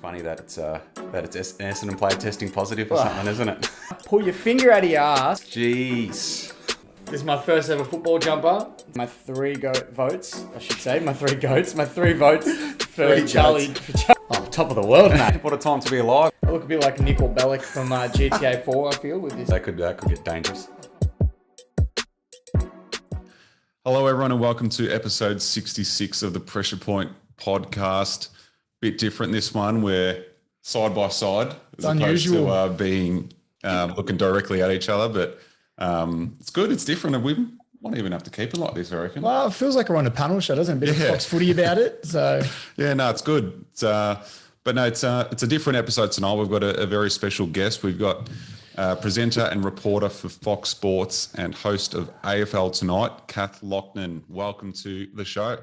Funny that it's Essendon player testing positive or something, isn't it? Pull your finger out of your ass. Jeez. This is my first ever football jumper. My three votes, I should say. My three goats. My three votes for Charlie. Oh, top of the world, mate. What a time to be alive. I look a bit like Nickel Bellic from GTA 4, I feel, with this. That could get dangerous. Hello, everyone, and welcome to episode 66 of the Pressure Point podcast. Bit different this one. We're side by side as unusual. opposed to being looking directly at each other, but it's good. It's different, and we won't even have to keep it like this, I reckon. Well, it feels like we're on a panel show, doesn't it? A bit of Fox Footy about it. So yeah, no, it's good. It's a different episode tonight. We've got a very special guest. We've got presenter and reporter for Fox Sports and host of AFL Tonight, Kath Loughnan. Welcome to the show.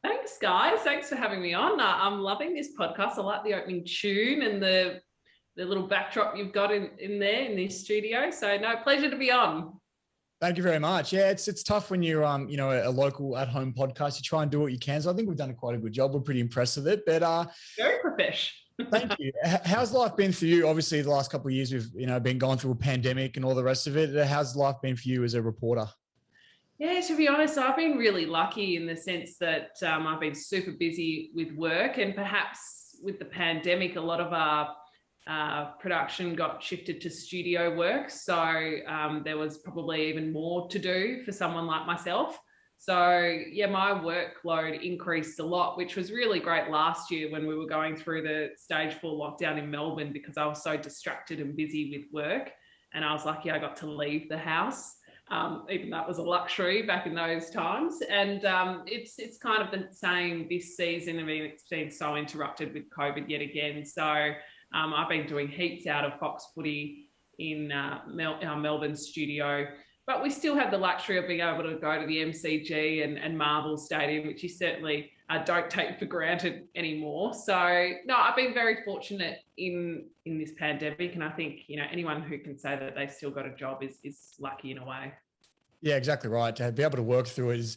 Thanks, guys. Thanks for having me on. I'm loving this podcast. I like the opening tune and the little backdrop you've got in there in this studio. So, no, pleasure to be on. thank you very much. Yeah, it's tough when you're a local at-home podcast. You try and do what you can. So I think we've done quite a good job. We're pretty impressed with it. But very professional. Thank you. How's life been for you? Obviously, the last couple of years we've been going through a pandemic and all the rest of it. How's life been for you as a reporter? Yeah, to be honest, I've been really lucky in the sense that I've been super busy with work, and perhaps with the pandemic, a lot of our production got shifted to studio work. So there was probably even more to do for someone like myself. So yeah, my workload increased a lot, which was really great last year when we were going through the stage 4 lockdown in Melbourne, because I was so distracted and busy with work, and I was lucky I got to leave the house. Even that was a luxury back in those times. And it's kind of the same this season. I mean, it's been so interrupted with COVID yet again. So I've been doing heaps out of Fox Footy in our Melbourne studio. But we still have the luxury of being able to go to the MCG and Marvel Stadium, which you certainly don't take for granted anymore. So, no, I've been very fortunate in this pandemic. And I think, anyone who can say that they've still got a job is lucky in a way. Yeah, exactly right. To be able to work through it is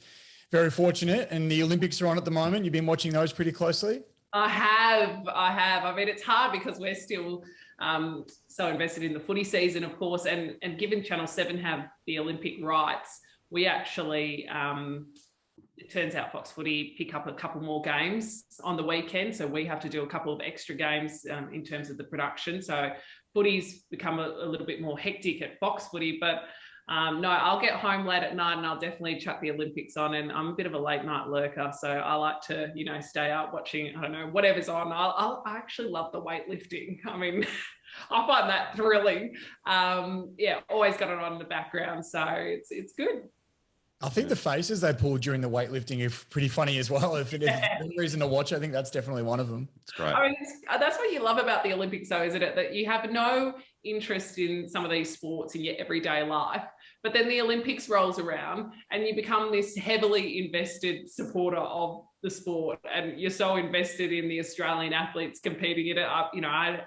very fortunate. And the Olympics are on at the moment. You've been watching those pretty closely? I have. I mean, it's hard because we're still so invested in the footy season, of course, and given Channel 7 have the Olympic rights, we actually, it turns out Fox Footy pick up a couple more games on the weekend, so we have to do a couple of extra games in terms of the production. So footy's become a little bit more hectic at Fox Footy, but no, I'll get home late at night and I'll definitely chuck the Olympics on, and I'm a bit of a late night lurker, so I like to, stay up watching, I don't know, whatever's on. I actually love the weightlifting. I mean, I find that thrilling. Yeah, always got it on in the background, so it's good. I think the faces they pull during the weightlifting are pretty funny as well. If there's a reason to watch, I think that's definitely one of them. It's great. I mean, that's what you love about the Olympics, though, isn't it? That you have no interest in some of these sports in your everyday life, but then the Olympics rolls around and you become this heavily invested supporter of the sport, and you're so invested in the Australian athletes competing in it. I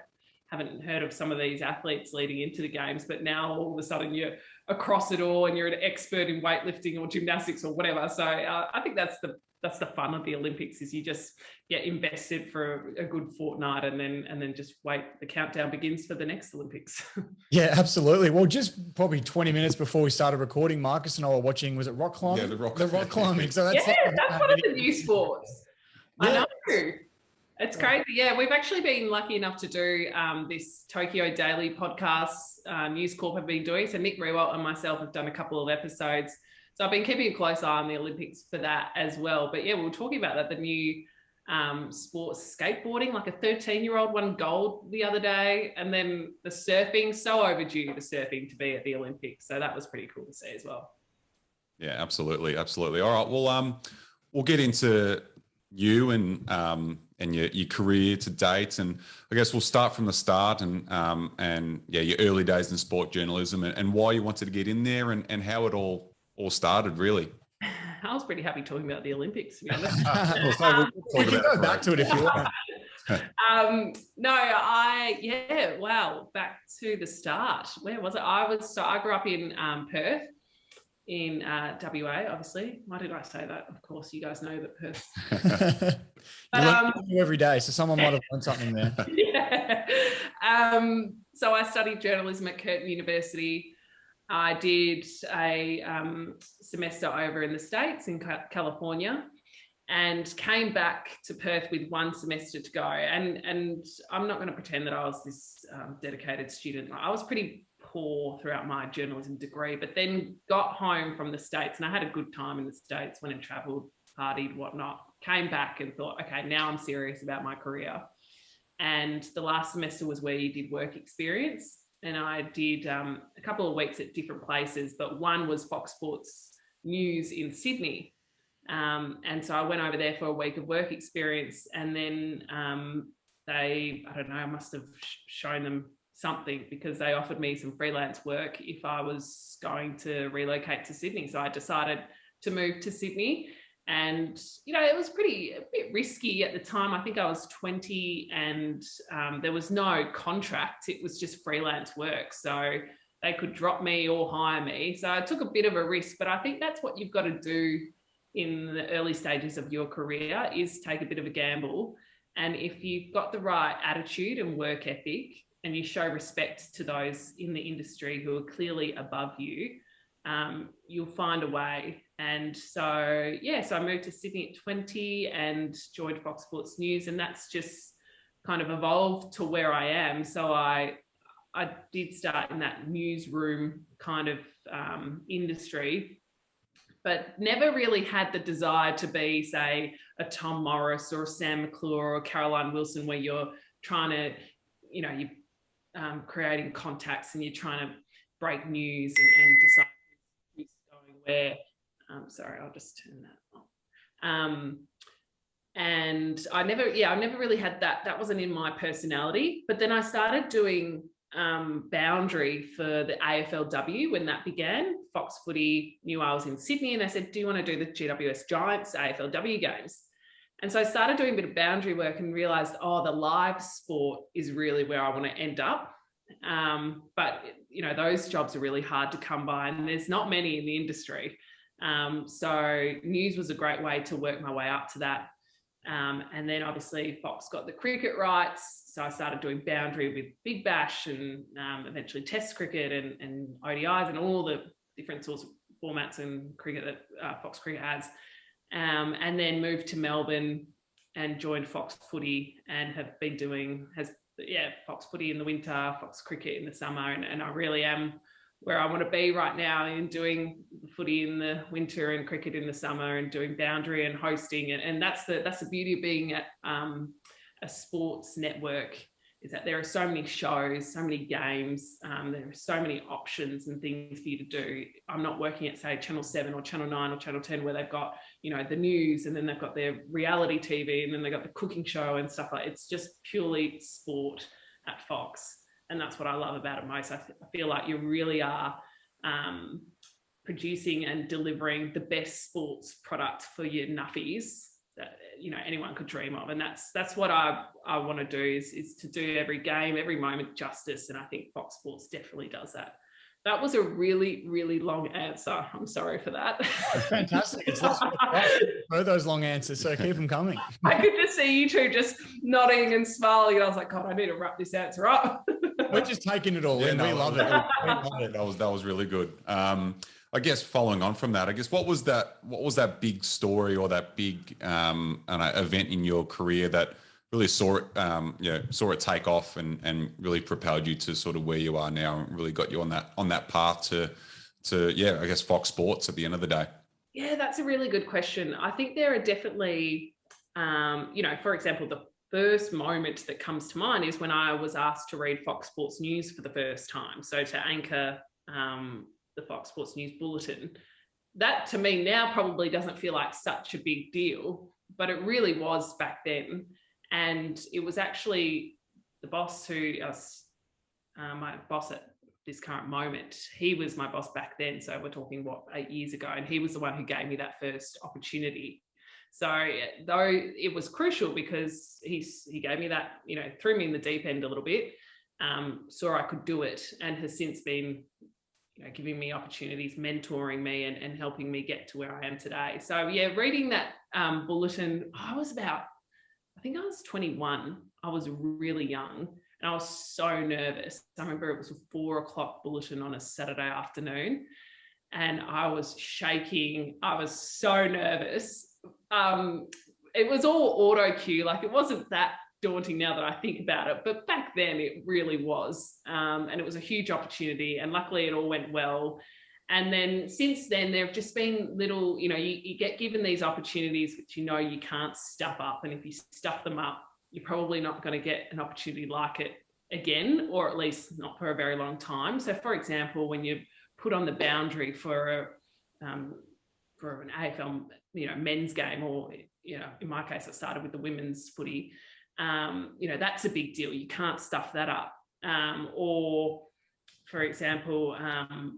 haven't heard of some of these athletes leading into the games, but now all of a sudden you're across it all and you're an expert in weightlifting or gymnastics or whatever. So I think that's the fun of the Olympics, is you just get invested for a good fortnight and then just wait. The countdown begins for the next Olympics. Yeah, absolutely. Well, just probably 20 minutes before we started recording, Marcus and I were watching, was it rock climbing? Yeah, the rock climbing. So that's that's one of the new sports. Yeah. I know. It's crazy. Yeah, we've actually been lucky enough to do this Tokyo Daily podcast News Corp have been doing. So Nick Rewalt and myself have done a couple of episodes. So I've been keeping a close eye on the Olympics for that as well. But yeah, we were talking about that, the new sports, skateboarding, like a 13-year-old won gold the other day. And then the surfing, so overdue, the surfing to be at the Olympics. So that was pretty cool to see as well. Yeah, absolutely. Absolutely. All right. Well, we'll get into you and your career to date, and I guess we'll start from the start and your early days in sport journalism and why you wanted to get in there and how it all started, really. I was pretty happy talking about the Olympics, to be honest. We can go back to it if you want. Back to the start. Where was it? I grew up in Perth in WA, obviously. Why did I say that? Of course, you guys know that Perth. You learn something every day, so someone might have learned something there. Yeah. So I studied journalism at Curtin University. I did a semester over in the States in California, and came back to Perth with one semester to go. And I'm not going to pretend that I was this dedicated student. I was pretty poor throughout my journalism degree, but then got home from the States, and I had a good time in the States, went and traveled, partied, whatnot, came back and thought, okay, now I'm serious about my career. And the last semester was where you did work experience. And I did a couple of weeks at different places, but one was Fox Sports News in Sydney. And so I went over there for a week of work experience, and then I don't know, I must have shown them something, because they offered me some freelance work if I was going to relocate to Sydney. So I decided to move to Sydney, and, you know, it was a bit risky at the time. I think I was 20, and there was no contract. It was just freelance work. So they could drop me or hire me. So I took a bit of a risk, but I think that's what you've got to do in the early stages of your career, is take a bit of a gamble. And if you've got the right attitude and work ethic, and you show respect to those in the industry who are clearly above you, you'll find a way. And so, yeah, so I moved to Sydney at 20 and joined Fox Sports News, and that's just kind of evolved to where I am. So I did start in that newsroom kind of industry, but never really had the desire to be, say, a Tom Morris or a Sam McClure or Caroline Wilson, where you're trying to, you know, you're creating contacts and you're trying to break news and decide who's going where. Sorry, I'll just turn that off. And I never really had that. That wasn't in my personality. But then I started doing boundary for the AFLW when that began. Fox Footy knew I was in Sydney, and they said, do you want to do the GWS Giants AFLW games? And so I started doing a bit of boundary work and realized, the live sport is really where I want to end up. But, you know, those jobs are really hard to come by, and there's not many in the industry. So news was a great way to work my way up to that. And then obviously Fox got the cricket rights. So I started doing boundary with Big Bash and eventually Test cricket and ODIs and all the different sorts of formats and cricket that Fox Cricket has. And then moved to Melbourne and joined Fox Footy, and have been doing Fox Footy in the winter, Fox Cricket in the summer, and I really am where I want to be right now, in doing footy in the winter and cricket in the summer, and doing boundary and hosting. And that's the beauty of being at a sports network, is that there are so many shows, so many games, there are so many options and things for you to do. I'm not working at, say, Channel 7 or Channel 9 or Channel 10, where they've got, you know, the news, and then they've got their reality TV, and then they've got the cooking show and stuff like that. It's just purely sport at Fox. And that's what I love about it most. I feel like you really are producing and delivering the best sports product for your nuffies that, you know, anyone could dream of. And that's what I want to do, is to do every game, every moment justice. And I think Fox Sports definitely does that. That was a really, really long answer. I'm sorry for that. That's fantastic. It's lots of those long answers, so keep them coming. I could just see you two just nodding and smiling, and I was like, God, I need to wrap this answer up. We're just taking it all in. We love it. That was really good. I guess following on from that, I guess what was that big story or that big event in your career that really saw it take off and really propelled you to sort of where you are now, and really got you on that path to I guess Fox Sports at the end of the day? Yeah, that's a really good question. I think there are definitely, for example, the first moment that comes to mind is when I was asked to read Fox Sports News for the first time. So to anchor the Fox Sports News Bulletin. That to me now probably doesn't feel like such a big deal, but it really was back then. And it was actually the boss my boss at this current moment, he was my boss back then. So we're talking, 8 years ago, and he was the one who gave me that first opportunity. So though it was crucial, because he gave me that, threw me in the deep end a little bit, saw I could do it, and has since been, giving me opportunities, mentoring me and helping me get to where I am today. So yeah, reading that bulletin, I think I was 21. I was really young and I was so nervous. I remember it was a 4 o'clock bulletin on a Saturday afternoon and I was shaking. I was so nervous. It was all auto cue. Like it wasn't that daunting now that I think about it, but back then it really was. And it was a huge opportunity and luckily it all went well. And then since then, there have just been little, you get given these opportunities, which you can't stuff up. And if you stuff them up, you're probably not going to get an opportunity like it again, or at least not for a very long time. So for example, when you put on the boundary for an AFL, men's game, or, in my case, I started with the women's footy, that's a big deal. You can't stuff that up. Or for example,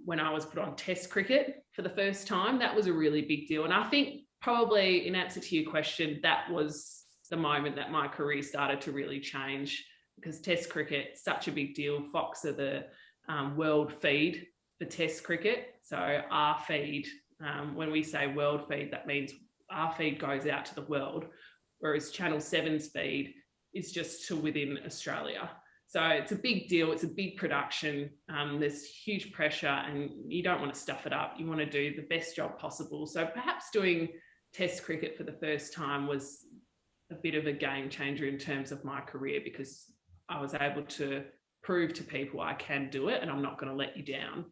when I was put on Test cricket for the first time, that was a really big deal. And I think probably in answer to your question, that was the moment that my career started to really change, because Test cricket, such a big deal. Fox are the world feed for Test cricket. So our feed, when we say world feed, that means our feed goes out to the world, whereas Channel 7's feed is just to within Australia. So it's a big deal. It's a big production. There's huge pressure and you don't want to stuff it up. You want to do the best job possible. So perhaps doing Test cricket for the first time was a bit of a game changer in terms of my career, because I was able to prove to people I can do it and I'm not going to let you down.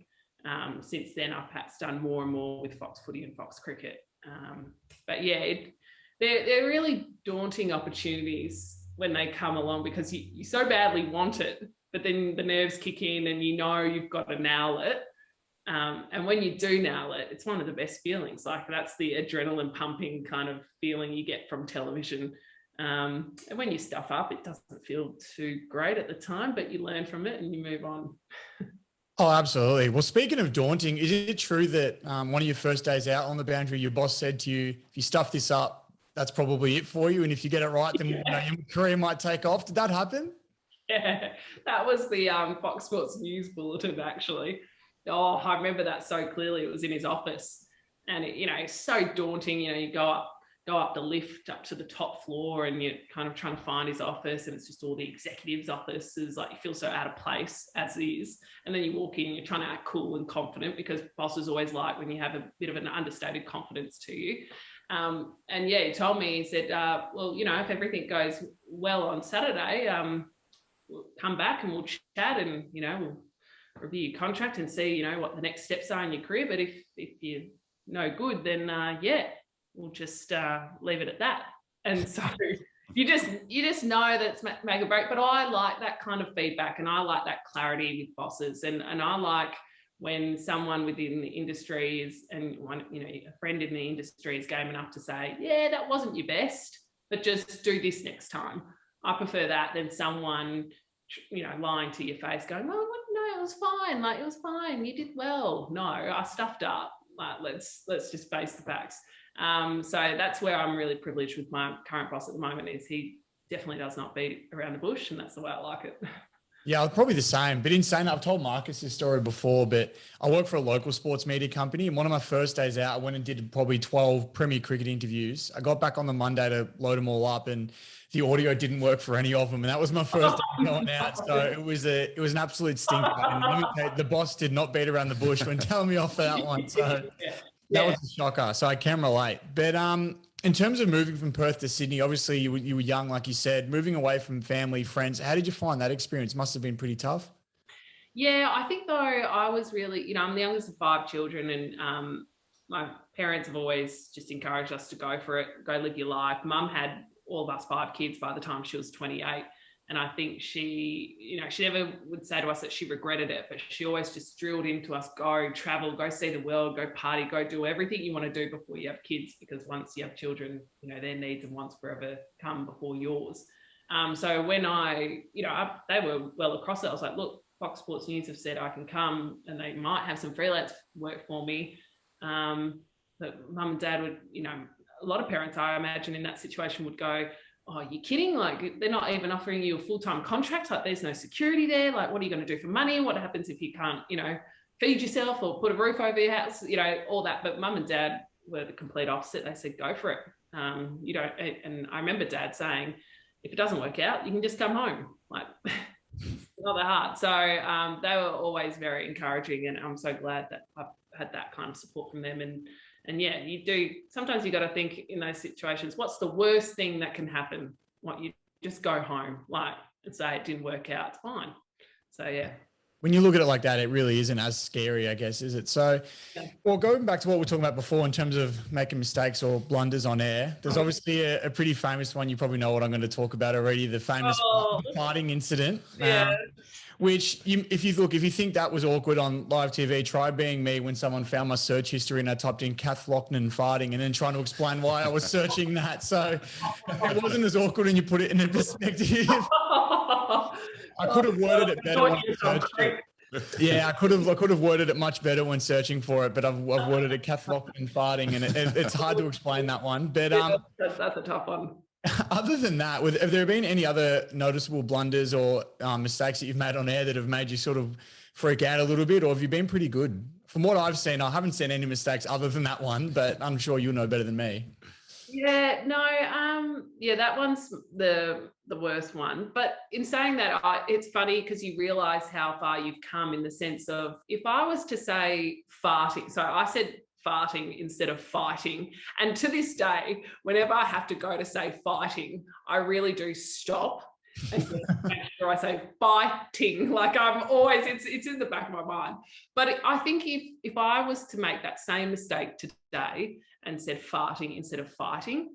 Since then, I've perhaps done more and more with Fox Footy and Fox Cricket. But yeah, they're really daunting opportunities when they come along, because you so badly want it, but then the nerves kick in and you've got to nail it. And when you do nail it, it's one of the best feelings. Like that's the adrenaline pumping kind of feeling you get from television. And when you stuff up, it doesn't feel too great at the time, but you learn from it and you move on. Oh, absolutely. Well, speaking of daunting, is it true that one of your first days out on the boundary, your boss said to you, if you stuff this up, that's probably it for you, and if you get it right, then your career might take off? Did that happen? Yeah, that was the Fox Sports News bulletin, actually. Oh, I remember that so clearly. It was in his office, and it's so daunting. You go up the lift up to the top floor, and you're kind of trying to find his office, and it's just all the executives' offices. Like you feel so out of place as is, and then you walk in, you're trying to act cool and confident, because bosses always like when you have a bit of an understated confidence to you. And yeah, he told me, he said, well, if everything goes well on Saturday, we'll come back and we'll chat and, we'll review your contract and see, what the next steps are in your career. But if you're no good, then we'll just leave it at that. And so you just know that's make or break. But I like that kind of feedback and I like that clarity with bosses. And I like when someone within the industry is, and one, a friend in the industry is game enough to say, yeah, that wasn't your best, but just do this next time. I prefer that than someone, lying to your face going, oh, no, it was fine. Like, it was fine. You did well. No, I stuffed up. Like, let's just face the facts. So that's where I'm really privileged with my current boss at the moment, is he definitely does not beat around the bush, and that's the way I like it. Yeah, probably the same. But in saying that, I've told Marcus this story before, but I work for a local sports media company, and one of my first days out, I went and did probably 12 Premier Cricket interviews. I got back on the Monday to load them all up, and the audio didn't work for any of them, and that was my first day going out. So it was an absolute stinker. And let me tell you, the boss did not beat around the bush when telling me off for that one. So that was a shocker. So I can relate. But in terms of moving from Perth to Sydney, obviously you were young, like you said, moving away from family, friends. How did you find that experience? Must have been pretty tough. Yeah, I think though I was really, I'm the youngest of 5 children, and my parents have always just encouraged us to go for it, go live your life. Mum had all of us 5 kids by the time she was 28. And I think she never would say to us that she regretted it, but she always just drilled into us, go travel, go see the world, go party, go do everything you want to do before you have kids, because once you have children, their needs and wants forever come before yours. So when they were well across it, I was like, look, Fox Sports News have said I can come and they might have some freelance work for me. But mum and dad would, a lot of parents, I imagine, in that situation would go, oh, you're kidding? Like, they're not even offering you a full-time contract. Like, there's no security there. Like, what are you going to do for money? What happens if you can't, feed yourself or put a roof over your house, you know, all that. But mum and dad were the complete opposite. They said, go for it. You don't, and I remember dad saying, if it doesn't work out, you can just come home. Like, not that hard. So they were always very encouraging, and I'm so glad that I've had that kind of support from them. And yeah, you do, sometimes you got to think in those situations, what's the worst thing that can happen? What, you just go home, like, and say it didn't work out, it's fine. So yeah. When you look at it like that, it really isn't as scary, I guess, is it? So, well, going back to what we were talking about before in terms of making mistakes or blunders on air, there's obviously a pretty famous one. You probably know what I'm going to talk about already, the famous farting incident. Yeah. Which, if you think that was awkward on live TV, try being me when someone found my search history and I typed in Kath Loughnan farting and then trying to explain why I was searching that. So it wasn't as awkward when you put it in a perspective. I could have worded it better when I searched it. Yeah, I could have worded it much better when searching for it, but I've worded it Kath Loughnan farting, and it's hard to explain that one. But that's a tough one. Other than that, have there been any other noticeable blunders or mistakes that you've made on air that have made you sort of freak out a little bit, or have you been pretty good? From what I've seen, I haven't seen any mistakes other than that one, but I'm sure you'll know better than me. Yeah, no, yeah, that one's the worst one. But in saying that, it's funny because you realise how far you've come in the sense of, if I was to say farting, so I said farting instead of fighting, and to this day, whenever I have to go to say fighting, I really do stop and make sure I say fighting. Like, I'm always, it's in the back of my mind. But I think if I was to make that same mistake today and said farting instead of fighting,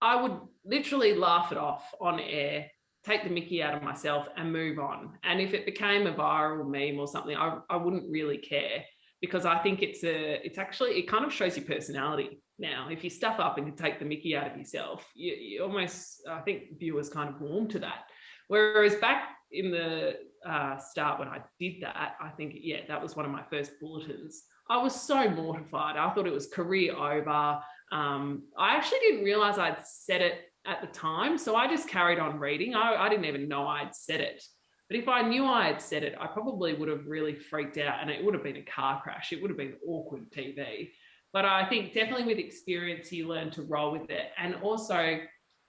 I would literally laugh it off on air, take the mickey out of myself and move on. And if it became a viral meme or something, I wouldn't really care, because I think it kind of shows your personality. Now, if you stuff up and you take the mickey out of yourself, you almost, I think viewers kind of warm to that. Whereas back in the start when I did that, I think, yeah, that was one of my first bulletins. I was so mortified. I thought it was career over. I actually didn't realize I'd said it at the time, so I just carried on reading. I didn't even know I'd said it. But if I knew I had said it, I probably would have really freaked out, and it would have been a car crash. It would have been awkward TV. But I think definitely with experience, you learn to roll with it, and also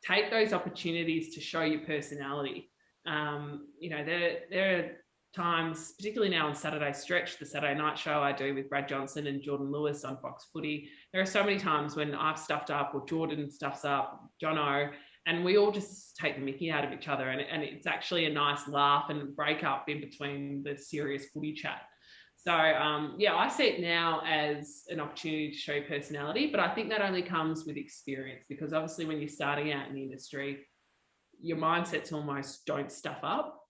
take those opportunities to show your personality. You know, there are times, particularly now on Saturday Stretch, the Saturday night show I do with Brad Johnson and Jordan Lewis on Fox Footy, there are so many times when I've stuffed up or Jordan stuffs up, Jono, and we all just take the mickey out of each other, and it's actually a nice laugh and break up in between the serious footy chat. So yeah, I see it now as an opportunity to show personality, but I think that only comes with experience, because obviously when you're starting out in the industry, your mindset's almost don't stuff up.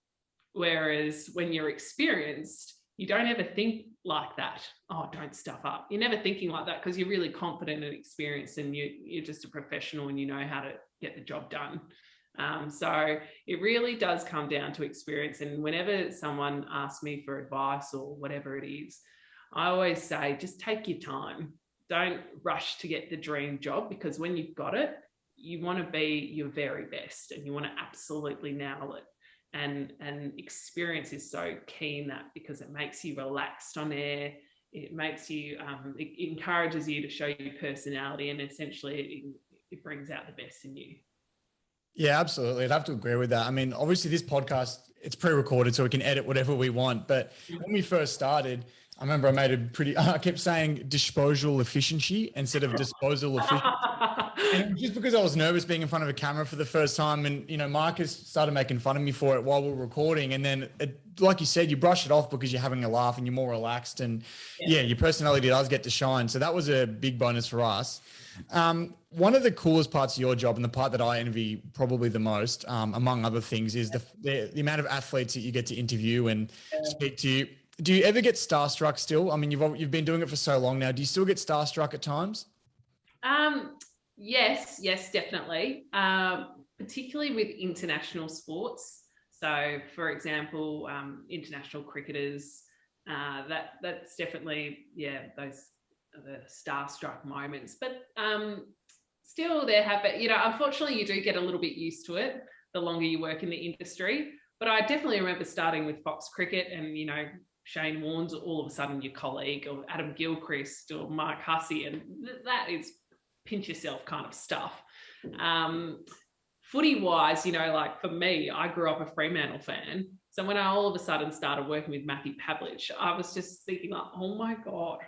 Whereas when you're experienced, you don't ever think like that. Oh, don't stuff up. You're never thinking like that because you're really confident and experienced, and you're just a professional and you know how to get the job done. So it really does come down to experience. And whenever someone asks me for advice or whatever it is, I always say, just take your time. Don't rush to get the dream job, because when you've got it, you want to be your very best and you want to absolutely nail it. And experience is so key in that, because it makes you relaxed on air. It makes you, it encourages you to show your personality, and essentially it brings out the best in you. Yeah, absolutely. I'd have to agree with that. I mean, obviously this podcast, it's pre-recorded so we can edit whatever we want. But when we first started, I remember I kept saying disposal efficiency instead of disposal efficiency. And just because I was nervous being in front of a camera for the first time, and, you know, Marcus started making fun of me for it while we were recording. And then, like you said, you brush it off because you're having a laugh and you're more relaxed, and yeah, your personality does get to shine. So that was a big bonus for us. One of the coolest parts of your job, and the part that I envy probably the most, among other things, is the amount of athletes that you get to interview and speak to. Do you ever get starstruck still? I mean, you've been doing it for so long now. Do you still get starstruck at times? Yes, definitely. Particularly with international sports. So, for example, international cricketers. That's definitely, those are the starstruck moments. But still, unfortunately, you do get a little bit used to it the longer you work in the industry. But I definitely remember starting with Fox Cricket and, you know, Shane Warne's all of a sudden your colleague, or Adam Gilchrist or Mike Hussey, and that is pinch yourself kind of stuff. Footy-wise, like for me, I grew up a Fremantle fan. So when I all of a sudden started working with Matthew Pavlich, I was just thinking like, oh my God,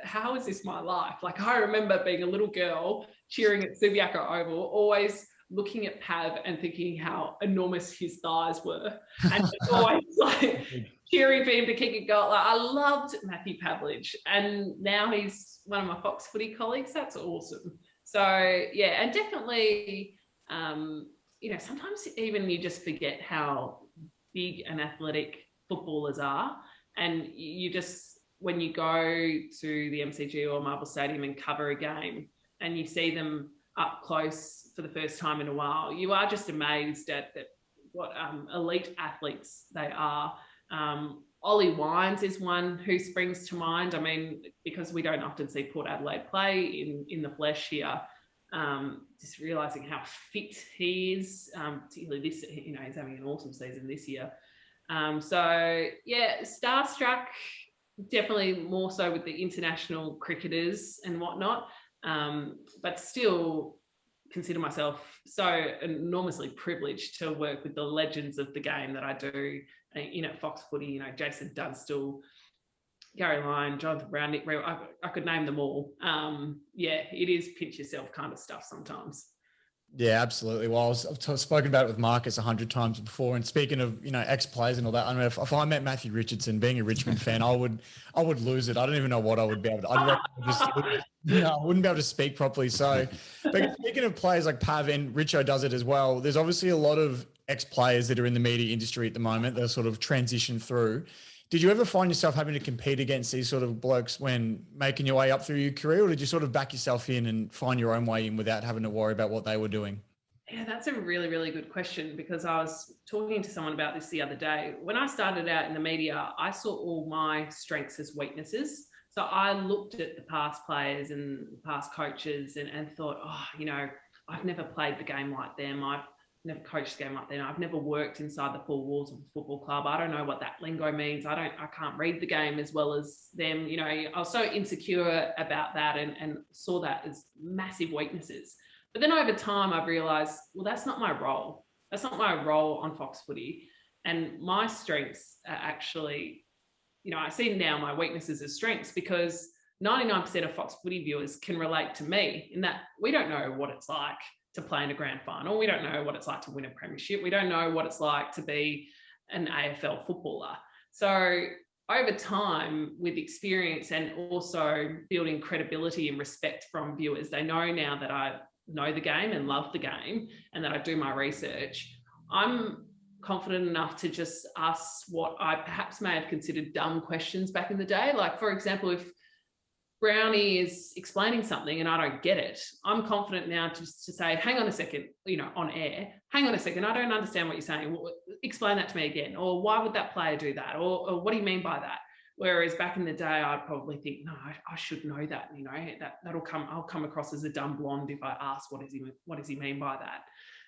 how is this my life? Like I remember being a little girl cheering at Subiaco Oval, always looking at Pav and thinking how enormous his thighs were. And always like cheering for him to kick a goal. Like I loved Matthew Pavlich. And now he's one of my Fox Footy colleagues. That's awesome. So yeah, and definitely, sometimes even you just forget how big and athletic footballers are. And you just, when you go to the MCG or Marvel Stadium and cover a game and you see them up close for the first time in a while, you are just amazed at what elite athletes they are. Ollie Wines is one who springs to mind. I mean, because we don't often see Port Adelaide play in the flesh here, just realising how fit he is, particularly this, he's having an awesome season this year. So, yeah, starstruck, definitely more so with the international cricketers and whatnot, but still consider myself so enormously privileged to work with the legends of the game that I do, Fox Footy, Jason Dunstall, Gary Lyon, Jonathan Brown, Nick Real, I could name them all. It is pinch yourself kind of stuff sometimes. Yeah, absolutely. Well, I've spoken about it with Marcus 100 times before. And speaking of, ex-players and all that, I mean, if I met Matthew Richardson, being a Richmond fan, I would lose it. I don't even know what I would be able to. I wouldn't be able to speak properly. So, but speaking of players like Pav, and Richo does it as well, there's obviously a lot of ex-players that are in the media industry at the moment that sort of transition through. Did you ever find yourself having to compete against these sort of blokes when making your way up through your career, or did you sort of back yourself in and find your own way in without having to worry about what they were doing? Yeah, that's a really, really good question, because I was talking to someone about this the other day. When I started out in the media, I saw all my strengths as weaknesses. So I looked at the past players and past coaches and thought, I've never played the game like them. I've never coached the game like them. I've never worked inside the four walls of a football club. I don't know what that lingo means. I can't read the game as well as them. I was so insecure about that and saw that as massive weaknesses. But then over time, I've realised, well, that's not my role. That's not my role on Fox Footy. And my strengths are actually, I see now my weaknesses as strengths, because 99% of Fox Footy viewers can relate to me in that we don't know what it's like to play in a grand final. We don't know what it's like to win a premiership. We don't know what it's like to be an AFL footballer. So over time, with experience and also building credibility and respect from viewers, they know now that I know the game and love the game and that I do my research. I'm confident enough to just ask what I perhaps may have considered dumb questions back in the day. Like, for example, if Brownie is explaining something and I don't get it, I'm confident now to say, hang on a second, on air, hang on a second, I don't understand what you're saying. Explain that to me again. Or why would that player do that? Or what do you mean by that? Whereas back in the day, I'd probably think, no, I should know that, I'll come across as a dumb blonde if I ask, what does he mean by that?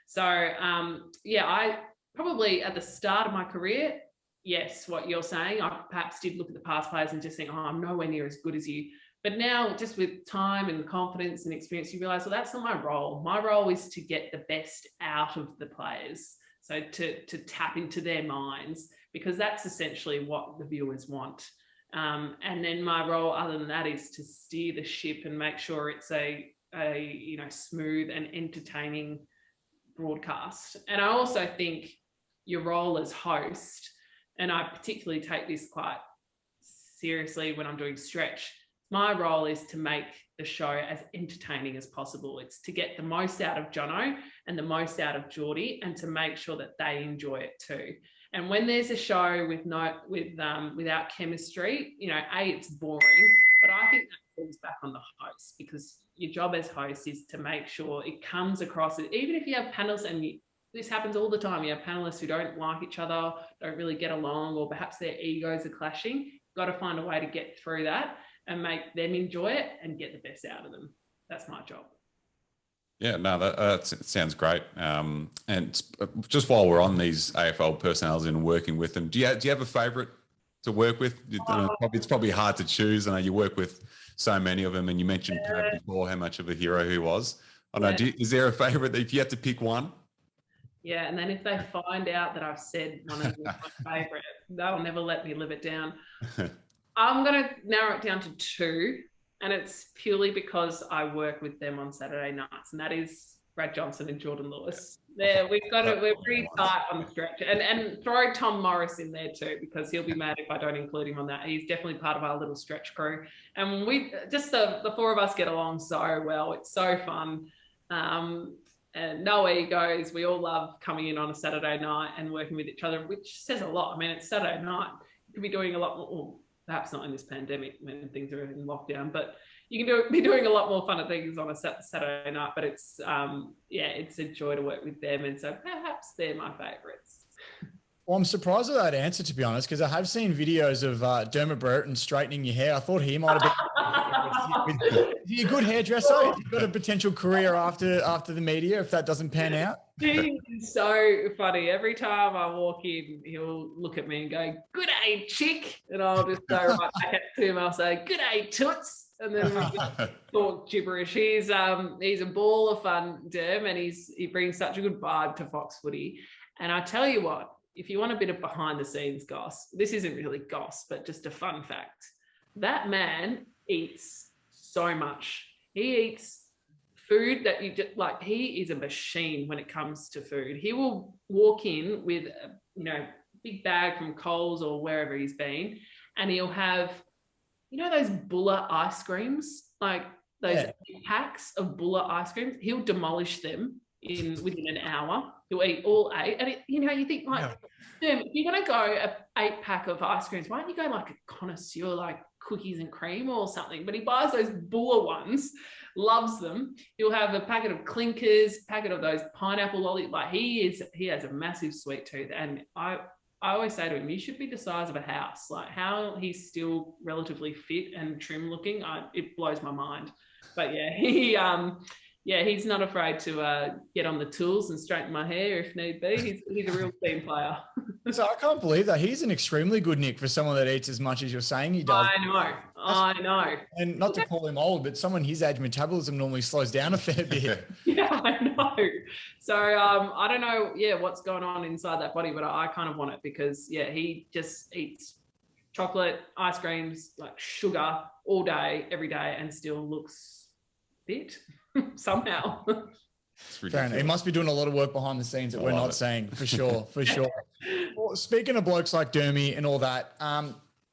So, I probably at the start of my career, yes, what you're saying, I perhaps did look at the past players and just think, I'm nowhere near as good as you. But now, just with time and confidence and experience, you realise, well, that's not my role. My role is to get the best out of the players. So to tap into their minds, because that's essentially what the viewers want. And then my role, other than that, is to steer the ship and make sure it's a smooth and entertaining broadcast. And I also think your role as host, and I particularly take this quite seriously when I'm doing Stretch, my role is to make the show as entertaining as possible. It's to get the most out of Jono and the most out of Geordie, and to make sure that they enjoy it too. And when there's a show without chemistry, it's boring, but I think that falls back on the host, because your job as host is to make sure it comes across. Even if you have panels, and this happens all the time, you have panelists who don't like each other, don't really get along, or perhaps their egos are clashing. You've got to find a way to get through that and make them enjoy it and get the best out of them. That's my job. Yeah, no, that sounds great. And just while we're on these AFL personnels and working with them, do you have a favourite to work with? It's probably hard to choose. I know you work with so many of them, and you mentioned Pat before how much of a hero he was. I don't know, is there a favourite that if you had to pick one? Yeah, and then if they find out that I've said one of them is my favourite, they'll never let me live it down. I'm going to narrow it down to two, and it's purely because I work with them on Saturday nights, and that is Brad Johnson and Jordan Lewis. We're pretty tight on the stretch, and throw Tom Morris in there too, because he'll be mad if I don't include him on that. He's definitely part of our little stretch crew, and we just the four of us get along so well. It's so fun. And no egos. We all love coming in on a Saturday night and working with each other, which says a lot. I mean, it's Saturday night. You could be doing a lot more, well, perhaps not in this pandemic when things are in lockdown, but you can be doing a lot more fun things on a Saturday night. But it's, it's a joy to work with them. And so perhaps they're my favourites. Well, I'm surprised with that answer, to be honest, because I have seen videos of Dermot Brereton straightening your hair. I thought he might have been. Is he a good hairdresser? Has he got a potential career after the media if that doesn't pan out? He's so funny. Every time I walk in, he'll look at me and go, "Good day, chick," and I'll just go right back to him. I'll say, "Good day, toots," and then we just talk gibberish. He's a ball of fun, Derm, and he brings such a good vibe to Fox Footy. And I tell you what, if you want a bit of behind the scenes goss, this isn't really goss, but just a fun fact. That man eats so much. He eats food that you just like. He is a machine when it comes to food. He will walk in with a big bag from Coles or wherever he's been, and he'll have those Buller ice creams, like those packs of Buller ice creams. He'll demolish them within an hour. He'll eat all 8, and you think like, if you're gonna go a 8-pack of ice creams, why don't you go like a connoisseur, like cookies and cream or something? But he buys those Buller ones, loves them. He'll have a packet of Clinkers, packet of those pineapple lollies. Like he has a massive sweet tooth, and I always say to him, you should be the size of a house. Like how he's still relatively fit and trim looking, it blows my mind. But he's not afraid to get on the tools and straighten my hair if need be. He's a real team player. So I can't believe that. He's an extremely good Nick for someone that eats as much as you're saying he does. I know. And not to call him old, but someone his age metabolism normally slows down a fair bit. Yeah, I know. So I don't know, what's going on inside that body, but I kind of want it because, he just eats chocolate, ice creams, like sugar all day, every day, and still looks fit somehow. Fair enough. He must be doing a lot of work behind the scenes that we're not saying, for sure. Well, speaking of blokes like Dermy and all that,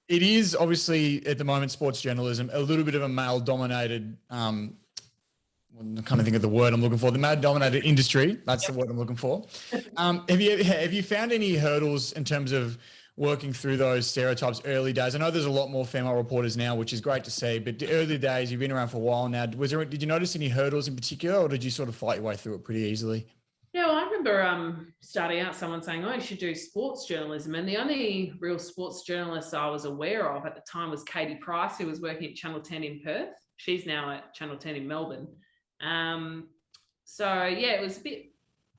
it is obviously at the moment sports journalism a little bit of a male-dominated. I'm trying to think of the word I'm looking for. The male-dominated industry. That's the word I'm looking for. Have you found any hurdles in terms of working through those stereotypes early days? I know there's a lot more female reporters now, which is great to see, but the early days, you've been around for a while now. Did you notice any hurdles in particular, or did you sort of fight your way through it pretty easily? Yeah, well, I remember starting out, someone saying, "Oh, you should do sports journalism." And the only real sports journalist I was aware of at the time was Katie Price, who was working at Channel 10 in Perth. She's now at Channel 10 in Melbourne. It was a bit,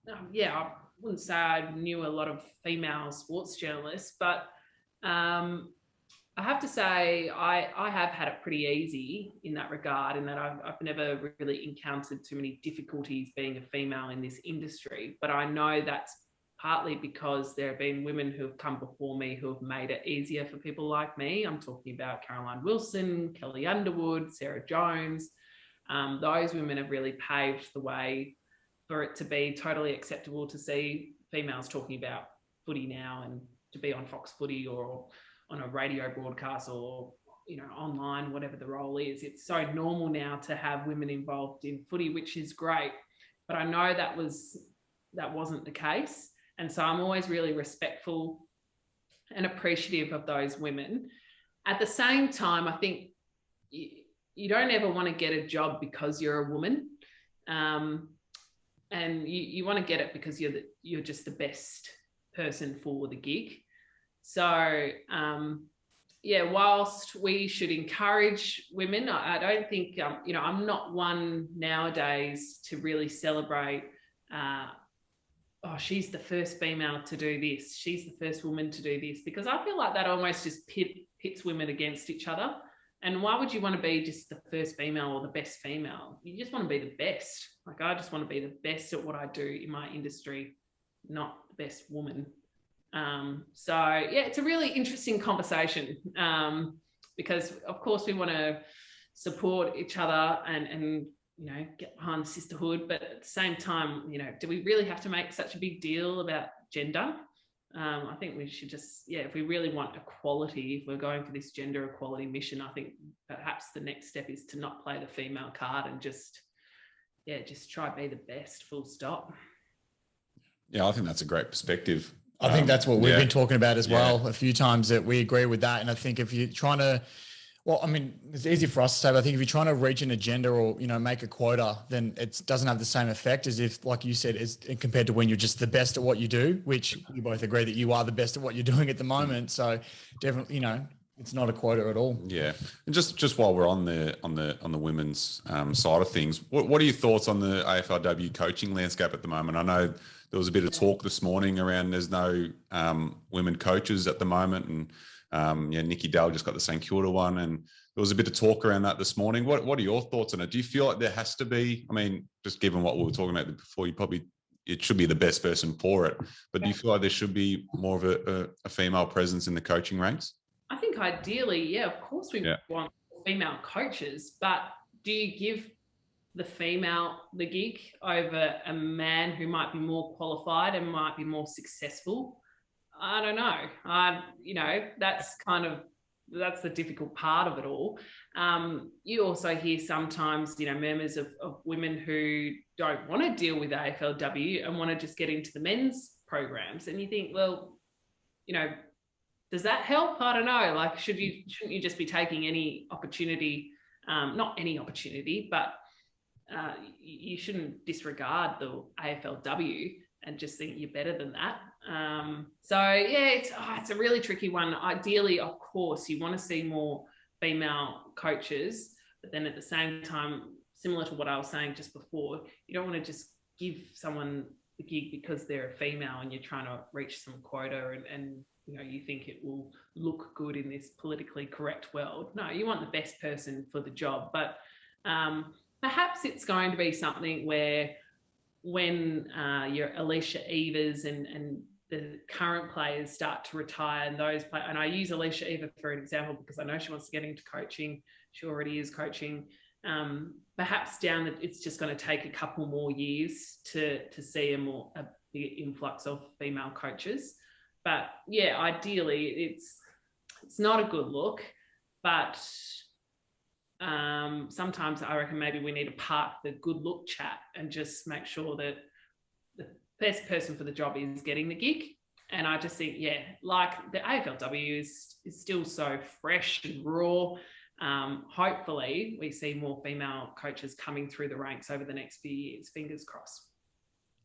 I wouldn't say I knew a lot of female sports journalists, but I have to say I have had it pretty easy in that regard, in that I've never really encountered too many difficulties being a female in this industry. But I know that's partly because there have been women who have come before me who have made it easier for people like me. I'm talking about Caroline Wilson, Kelly Underwood, Sarah Jones. Those women have really paved the way for it to be totally acceptable to see females talking about footy now, and to be on Fox Footy or on a radio broadcast or online, whatever the role is. It's so normal now to have women involved in footy, which is great. But I know that wasn't the case, and so I'm always really respectful and appreciative of those women. At the same time, I think you don't ever want to get a job because you're a woman. And you want to get it because you're just the best person for the gig. So, whilst we should encourage women, I don't think, I'm not one nowadays to really celebrate oh, she's the first female to do this, she's the first woman to do this, because I feel like that almost just pits women against each other. And why would you want to be just the first female or the best female? You just want to be the best. Like, I just want to be the best at what I do in my industry, not the best woman. So yeah, it's a really interesting conversation, because of course we want to support each other and you know, get behind sisterhood, but at the same time, you know, do we really have to make such a big deal about gender? I think we should just, yeah, if we really want equality, if we're going for this gender equality mission, I think perhaps the next step is to not play the female card and just try to be the best, full stop. Yeah, I think that's a great perspective. I think that's what we've been talking about as well a few times, that we agree with that. And I think if you're trying to, well, I mean, it's easy for us to say, but I think if you're trying to reach an agenda or, you know, make a quota, then it doesn't have the same effect as if, like you said, is compared to when you're just the best at what you do, which we both agree that you are the best at what you're doing at the moment. So definitely, you know, it's not a quota at all. Yeah. And just while we're on the women's side of things, what are your thoughts on the AFLW coaching landscape at the moment? I know there was a bit of talk this morning around there's no women coaches at the moment, and Nikki Dale just got the St Kilda one, and there was a bit of talk around that this morning. What are your thoughts on it? Do you feel like there has to be? I mean, just given what we were talking about before, it should be the best person for it. But do you feel like there should be more of a female presence in the coaching ranks? I think ideally, yeah, of course we want female coaches, but do you give the female the gig over a man who might be more qualified and might be more successful? I don't know. You know, that's the difficult part of it all. You also hear sometimes, you know, murmurs of women who don't want to deal with AFLW and want to just get into the men's programs. And you think, well, you know, does that help? I don't know. Like, shouldn't you just be taking any opportunity? Not any opportunity, but you shouldn't disregard the AFLW and just think you're better than that. So yeah, it's a really tricky one. Ideally, of course, you want to see more female coaches, but then at the same time, similar to what I was saying just before, you don't want to just give someone the gig because they're a female and you're trying to reach some quota and you know, you think it will look good in this politically correct world. No, you want the best person for the job, but perhaps it's going to be something where when your Alicia Evers and the current players start to retire, and those players, and I use Alicia Eva for an example because I know she wants to get into coaching. She already is coaching. Perhaps it's just going to take a couple more years to see a big influx of female coaches. But yeah, ideally, it's not a good look, but sometimes I reckon maybe we need to park the good look chat and just make sure that the best person for the job is getting the gig. And I just think, yeah, like the AFLW is still so fresh and raw. Hopefully we see more female coaches coming through the ranks over the next few years. Fingers crossed.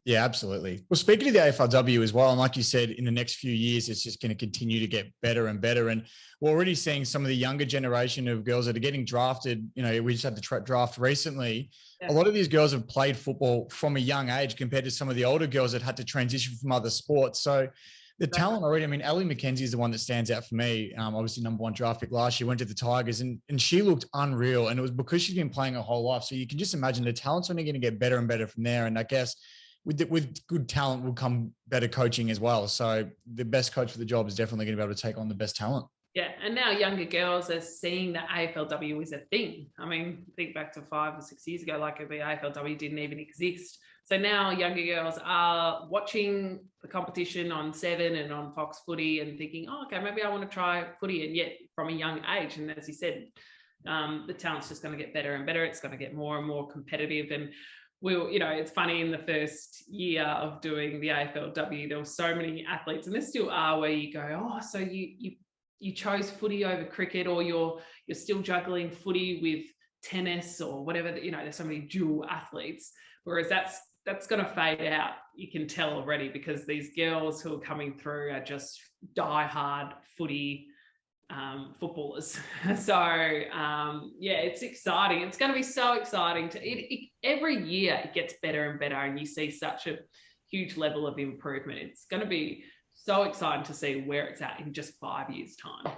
Yeah, absolutely. Well, speaking of the AFLW as well, and like you said, in the next few years, it's just going to continue to get better and better. And we're already seeing some of the younger generation of girls that are getting drafted. You know, we just had the draft recently. Yeah. A lot of these girls have played football from a young age compared to some of the older girls that had to transition from other sports. So the talent already, I mean, Ellie McKenzie is the one that stands out for me. Obviously number one draft pick last year, went to the Tigers and she looked unreal. And it was because she's been playing her whole life. So you can just imagine the talent's only going to get better and better from there. And I guess with good talent will come better coaching as well. So the best coach for the job is definitely going to be able to take on the best talent. Yeah, and now younger girls are seeing that AFLW is a thing. I mean, think back to 5 or 6 years ago, like the AFLW didn't even exist. So now younger girls are watching the competition on 7 and on Fox Footy and thinking, oh, okay, maybe I want to try footy. And yet from a young age, and as you said, the talent's just going to get better and better. It's going to get more and more competitive. And it's funny, in the first year of doing the AFLW, there were so many athletes, and there still are, where you go, oh, so you chose footy over cricket, or you're still juggling footy with tennis or whatever. There's so many dual athletes, whereas that's going to fade out. You can tell already, because these girls who are coming through are just diehard footy footballers. So it's exciting. It's going to be so exciting every year it gets better and better, and you see such a huge level of improvement. It's going to be so exciting to see where it's at in just 5 years' time.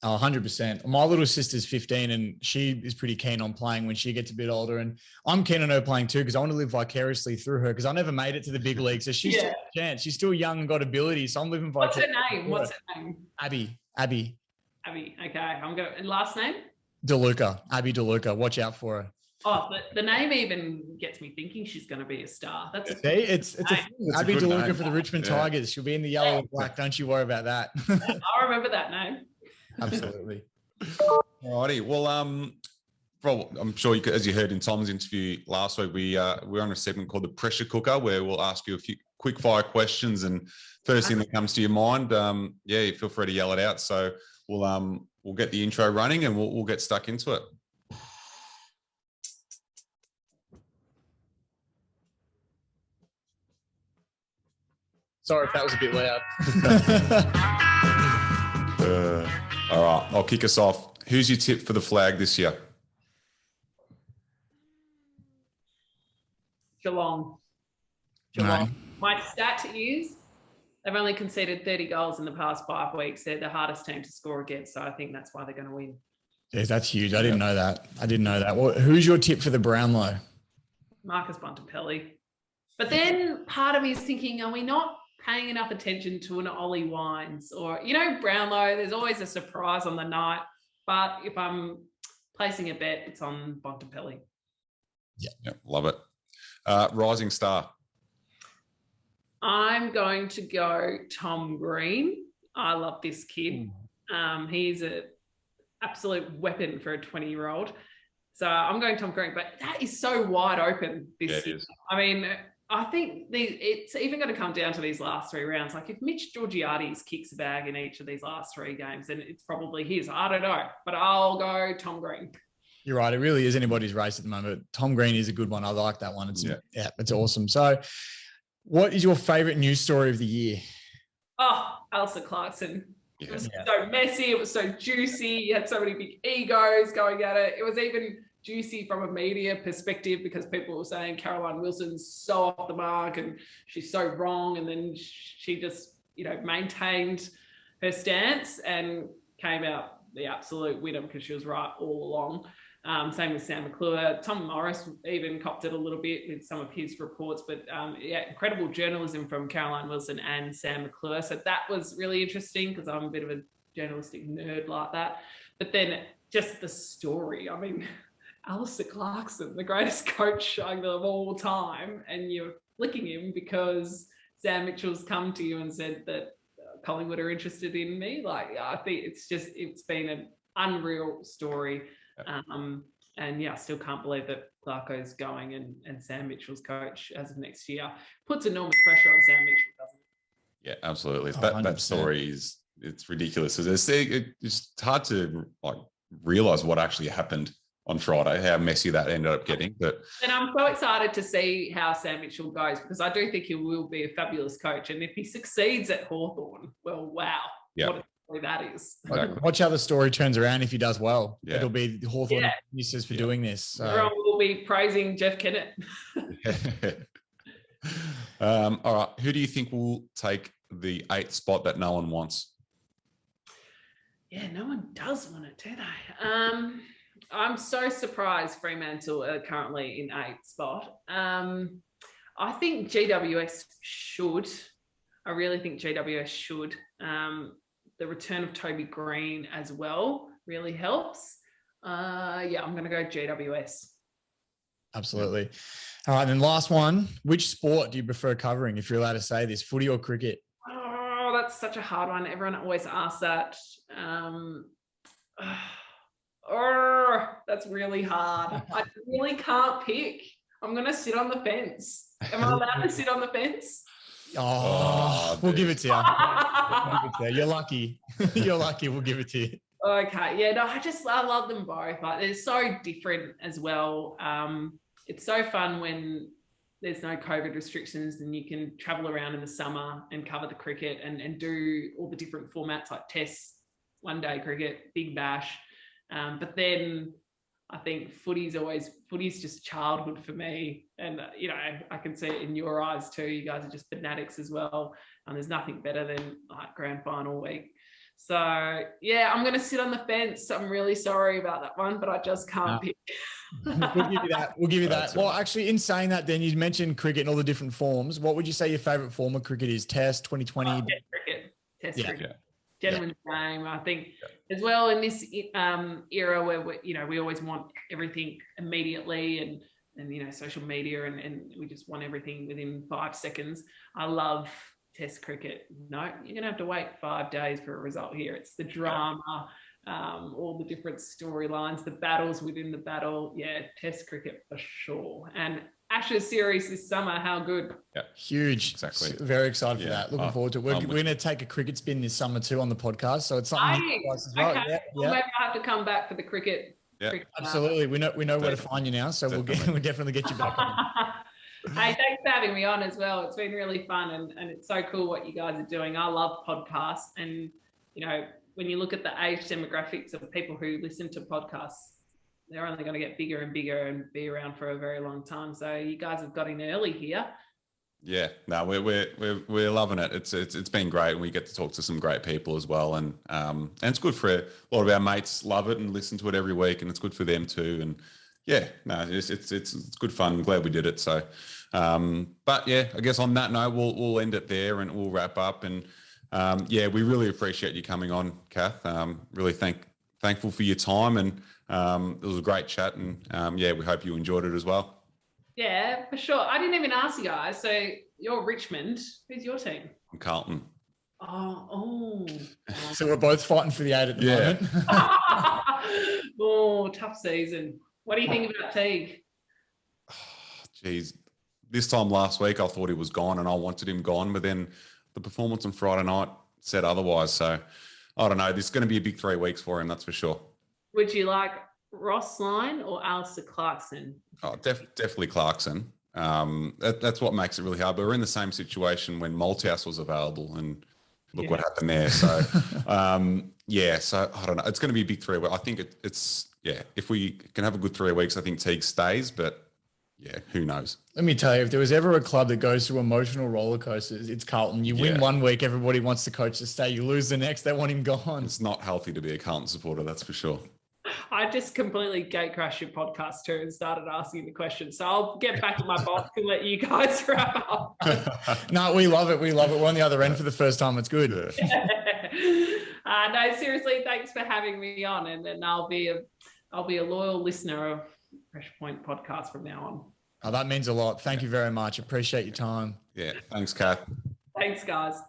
Oh, 100%. My little sister's 15 and she is pretty keen on playing when she gets a bit older. And I'm keen on her playing too because I want to live vicariously through her because I never made it to the big league. So she's still a chance. She's still young and got ability. So I'm living vicariously. What's her name? Abby. Okay. Last name? DeLuca. Abby DeLuca. Watch out for her. Oh, the name even gets me thinking she's going to be a star. That's it's Abby DeLuca for the Richmond Tigers. She'll be in the yellow and black. Don't you worry about that. I remember that name. Absolutely. Alrighty. Well, I'm sure as you heard in Tom's interview last week, we're on a segment called the Pressure Cooker, where we'll ask you a few quick fire questions, and first thing that comes to your mind, feel free to yell it out. So we'll get the intro running and we'll get stuck into it. Sorry if that was a bit loud. All right, I'll kick us off. Who's your tip for the flag this year? Geelong. No. My stat is they've only conceded 30 goals in the past 5 weeks. They're the hardest team to score against, so I think that's why they're going to win. Yes, that's huge. I didn't know that. Well, who's your tip for the Brownlow? Marcus Bontempelli. But then part of me is thinking, are we not paying enough attention to an Ollie Wines or, Brownlow? There's always a surprise on the night. But if I'm placing a bet, it's on Bontempelli. Yeah, love it. Rising star. I'm going to go Tom Green. I love this kid. He's an absolute weapon for a 20-year-old. So I'm going Tom Green, but that is so wide open this year. I mean, I think it's even going to come down to these last 3 rounds. Like if Mitch Georgiades kicks a bag in each of these last 3 games, then it's probably his. I don't know, but I'll go Tom Green. You're right. It really is anybody's race at the moment. Tom Green is a good one. I like that one. It's awesome. So what is your favorite news story of the year? Oh, Alistair Clarkson. It was so messy. It was so juicy. You had so many big egos going at it. It was even juicy from a media perspective because people were saying Caroline Wilson's so off the mark and she's so wrong. And then she just, maintained her stance and came out the absolute winner because she was right all along. Same with Sam McClure. Tom Morris even copped it a little bit with some of his reports, but incredible journalism from Caroline Wilson and Sam McClure. So that was really interesting because I'm a bit of a journalistic nerd like that. But then just the story, I mean, Alistair Clarkson, the greatest coach of all time, and you're flicking him because Sam Mitchell's come to you and said that Collingwood are interested in me. Like, I think it's been an unreal story. I still can't believe that Clarko's going and Sam Mitchell's coach as of next year. Puts enormous pressure on Sam Mitchell, doesn't it? Yeah, absolutely. That story it's ridiculous. It's hard to realize what actually happened on Friday, how messy that ended up getting. And I'm so excited to see how Sam Mitchell goes because I do think he will be a fabulous coach. And if he succeeds at Hawthorn, well, wow. Yeah. What a story that is. Exactly. Watch how the story turns around if he does well. Yeah. It'll be Hawthorn uses for doing this. So. Everyone will be praising Jeff Kennett. All right. Who do you think will take the 8th spot that no one wants? Yeah, no one does want it, do they? I'm so surprised Fremantle are currently in 8th spot. I think GWS should. I really think GWS should. The return of Toby Green as well really helps. I'm going to go GWS. Absolutely. All right, then last one. Which sport do you prefer covering, if you're allowed to say this, footy or cricket? Oh, that's such a hard one. Everyone always asks that. That's really hard. I really can't pick. I'm going to sit on the fence. Am I allowed to sit on the fence? We'll give it to you. You're lucky. You're lucky. We'll give it to you. Okay. Yeah, no, I love them both. Like, they're so different as well. It's so fun when there's no COVID restrictions and you can travel around in the summer and cover the cricket and do all the different formats like tests, one-day cricket, big bash. But then I think footy's just childhood for me. And, I can see it in your eyes too. You guys are just fanatics as well. And there's nothing better than like grand final week. So, yeah, I'm going to sit on the fence. I'm really sorry about that one, but I just can't pick. We'll give you that. We'll give you that. Well, actually, in saying that, then you mentioned cricket and all the different forms. What would you say your favourite form of cricket is? Test, 2020? Test cricket. Cricket. Gentleman's game, I think, as well in this era where we always want everything immediately and social media and we just want everything within 5 seconds. I love Test cricket. No, you're gonna have to wait 5 days for a result here. It's the drama, all the different storylines, the battles within the battle. Yeah, Test cricket for sure. And Ashes series this summer, how good? Yeah, huge. Exactly. Very excited for that. Looking forward to it. We're going to take a cricket spin this summer too on the podcast, so it's something new for us as well. Okay. Well, maybe I have to come back for the cricket. Yeah, absolutely. We know where to find you now, so we'll definitely get you back on. Hey, thanks for having me on as well. It's been really fun and it's so cool what you guys are doing. I love podcasts, and when you look at the age demographics of people who listen to podcasts, they're only going to get bigger and bigger and be around for a very long time. So you guys have got in early here. Yeah, no, we're loving it. It's been great, and we get to talk to some great people as well, and it's good for a lot of our mates. Love it and listen to it every week, and it's good for them too. And yeah, no, it's good fun. I'm glad we did it. So, but yeah, I guess on that note, we'll end it there and we'll wrap up. And we really appreciate you coming on, Kath. Really thankful for your time, and it was a great chat. And we hope you enjoyed it as well. Yeah, for sure. I didn't even ask you guys. So you're Richmond. Who's your team? I'm Carlton. Oh. So we're both fighting for the 8 at the moment. Oh, tough season. What do you think about Teague? Geez, this time last week I thought he was gone and I wanted him gone, but then the performance on Friday night said otherwise. So I don't know. This is going to be a big 3 weeks for him, that's for sure. Would you like Ross Lyon or Alistair Clarkson? Oh, definitely Clarkson. That's what makes it really hard. But we're in the same situation when Malthouse was available, and look what happened there. So, so I don't know. It's going to be a big 3 weeks. I think it's if we can have a good 3 weeks, I think Teague stays, but who knows? Let me tell you, if there was ever a club that goes through emotional roller coasters, it's Carlton. You win 1 week, everybody wants the coach to stay. You lose the next, they want him gone. It's not healthy to be a Carlton supporter, that's for sure. I just completely gatecrashed your podcast too and started asking the questions. So I'll get back in my box and let you guys wrap up. No, we love it. We love it. We're on the other end for the first time. It's good. No, seriously, thanks for having me on. And then I'll be a loyal listener of Fresh Point podcast from now on. Oh, that means a lot. Thank you very much. Appreciate your time. Yeah. Thanks, Kath. Thanks, guys.